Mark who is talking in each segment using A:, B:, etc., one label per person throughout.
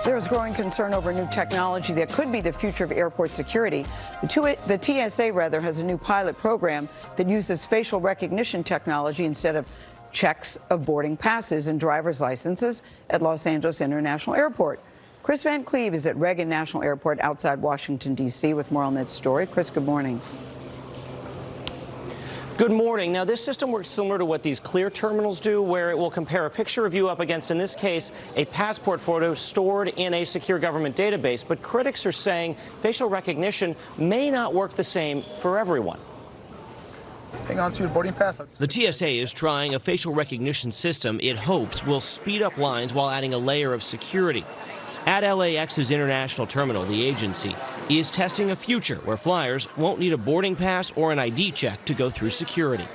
A: There is growing concern over new technology that could be the future of airport security. The TSA has a new pilot program that uses facial recognition technology instead of checks of boarding passes and driver's licenses at Los Angeles International Airport. Chris Van Cleve is at Reagan National Airport outside Washington, D.C. with more on this story. Chris, good morning.
B: Good morning. Now, this system works similar to what these Clear terminals do, where it will compare a picture of you up against, in this case, a passport photo stored in a secure government database. But critics are saying facial recognition may not work the same for everyone.
C: Hang on to your boarding pass.
D: The TSA is trying a facial recognition system it hopes will speed up lines while adding a layer of security. At LAX's International Terminal, the agency is testing a future where flyers won't need a boarding pass or an ID check to go through security.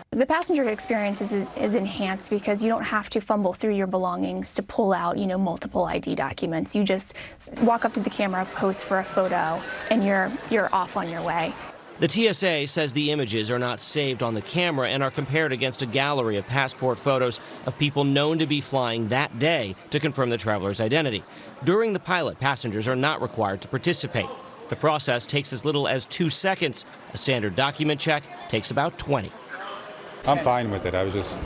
E: The passenger experience is enhanced because you don't have to fumble through your belongings to pull out, multiple ID documents. You just walk up to the camera, pose for a photo, and you're off on your way.
D: The TSA says the images are not saved on the camera and are compared against a gallery of passport photos of people known to be flying that day to confirm the traveler's identity. During the pilot, passengers are not required to participate. The process takes as little as 2 seconds. A standard document check takes about 20.
F: I'm fine with it. I was just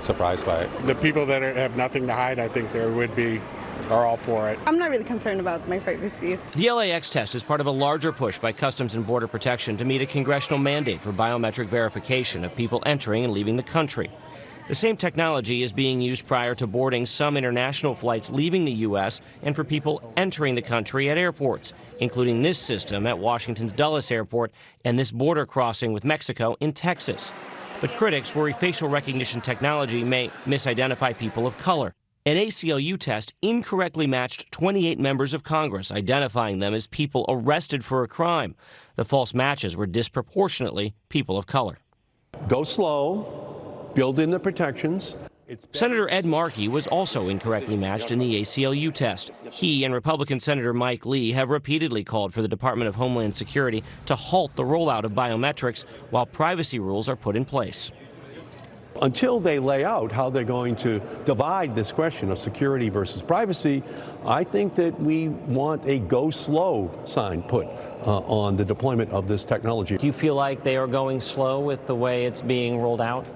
F: surprised by it.
G: The people that have nothing to hide, I think there would be, are all for it.
H: I'm not really concerned about my privacy.
D: The LAX test is part of a larger push by Customs and Border Protection to meet a congressional mandate for biometric verification of people entering and leaving the country. The same technology is being used prior to boarding some international flights leaving the U.S. and for people entering the country at airports, including this system at Washington's Dulles Airport and this border crossing with Mexico in Texas. But critics worry facial recognition technology may misidentify people of color. An ACLU test incorrectly matched 28 members of Congress, identifying them as people arrested for a crime. The false matches were disproportionately people of color.
I: Go slow, build in the protections.
D: Senator Ed Markey was also incorrectly matched in the ACLU test. He and Republican Senator Mike Lee have repeatedly called for the Department of Homeland Security to halt the rollout of biometrics while privacy rules are put in place.
I: Until they lay out how they're going to divide this question of security versus privacy, I think that we want a go slow sign put on the deployment of this technology.
B: Do you feel like they are going slow with the way it's being rolled out?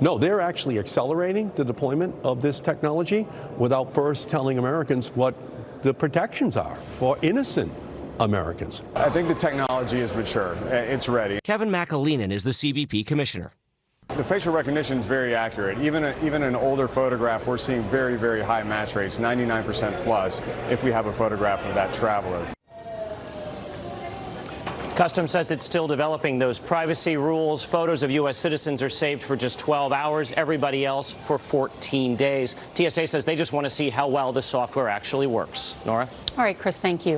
I: No, they're actually accelerating the deployment of this technology without first telling Americans what the protections are for innocent Americans.
C: I think the technology is mature. It's ready.
D: Kevin McAleenan is the CBP commissioner.
C: The facial recognition is very accurate. Even an older photograph, we're seeing very, very high match rates, 99% plus, if we have a photograph of that traveler.
B: Customs says it's still developing those privacy rules. Photos of U.S. citizens are saved for just 12 hours, everybody else for 14 days. TSA says they just want to see how well the software actually works. Nora?
J: All right, Chris, thank you.